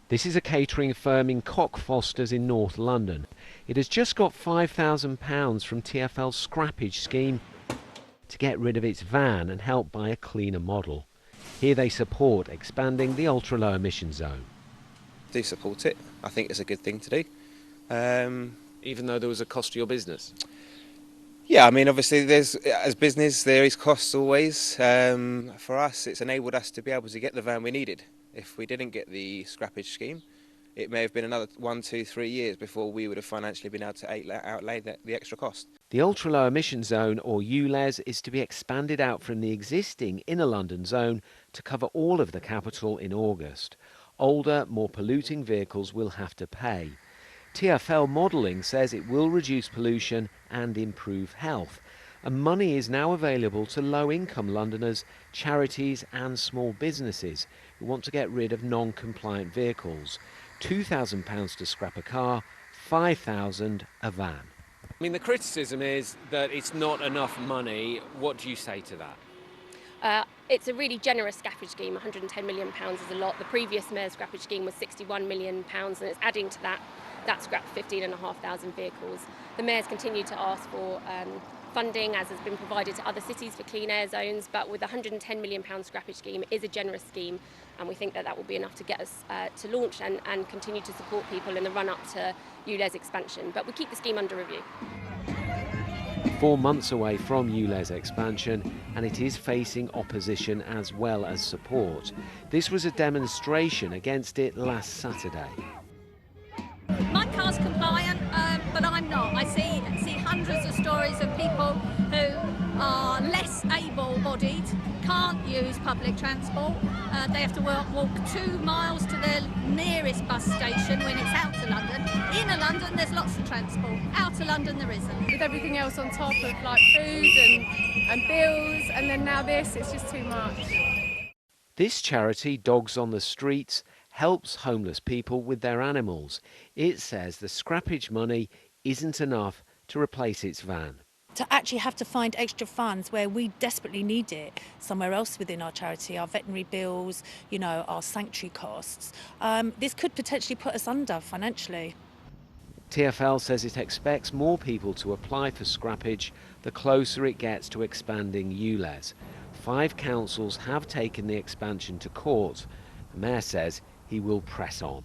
This is a catering firm in Cockfosters in North London. It has just got £5,000 from TfL's scrappage scheme to get rid of its van and help buy a cleaner model. Here they support expanding the ultra-low emission zone. Do support it. I think it's a good thing to do. Even though there was a cost to your business? Yeah, I mean, obviously, as business, there is costs always. For us, it's enabled us to be able to get the van we needed. If we didn't get the scrappage scheme, it may have been another 1, 2, 3 years before we would have financially been able to outlay the extra cost. The ultra-low emission zone, or uLEZ, is to be expanded out from the existing inner London zone to cover all of the capital in August. Older, more polluting vehicles will have to pay. TfL modelling says it will reduce pollution and improve health. And money is now available to low-income Londoners, charities and small businesses who want to get rid of non-compliant vehicles. £2,000 to scrap a car, £5,000 a van. I mean, the criticism is that it's not enough money. What do you say to that? It's a really generous scrappage scheme. £110 million is a lot. The previous mayor's scrappage scheme was £61 million, and it's adding to that scrapped 15,500 vehicles. The mayor's continued to ask for funding, as has been provided to other cities for clean air zones, but with the £110 million scrappage scheme, it is a generous scheme, and we think that will be enough to get us to launch and continue to support people in the run-up to uLEZ expansion. But we keep the scheme under review. 4 months away from uLEZ expansion, and it is facing opposition as well as support. This was a demonstration against it last Saturday. My car's compliant, but I'm not. I see hundreds of stories of people who are less able-bodied, can't use public transport. They have to walk 2 miles to their nearest bus station when it's out of London. Inner London, there's lots of transport. Out of London, there isn't. With everything else on top of like food and bills, and then now this, it's just too much. This charity, Dogs on the Streets, helps homeless people with their animals. It says the scrappage money isn't enough to replace its van. To actually have to find extra funds where we desperately need it somewhere else within our charity, our veterinary bills, our sanctuary costs, this could potentially put us under financially. TfL says it expects more people to apply for scrappage the closer it gets to expanding uLEZ. 5 councils have taken the expansion to court. The mayor says he will press on.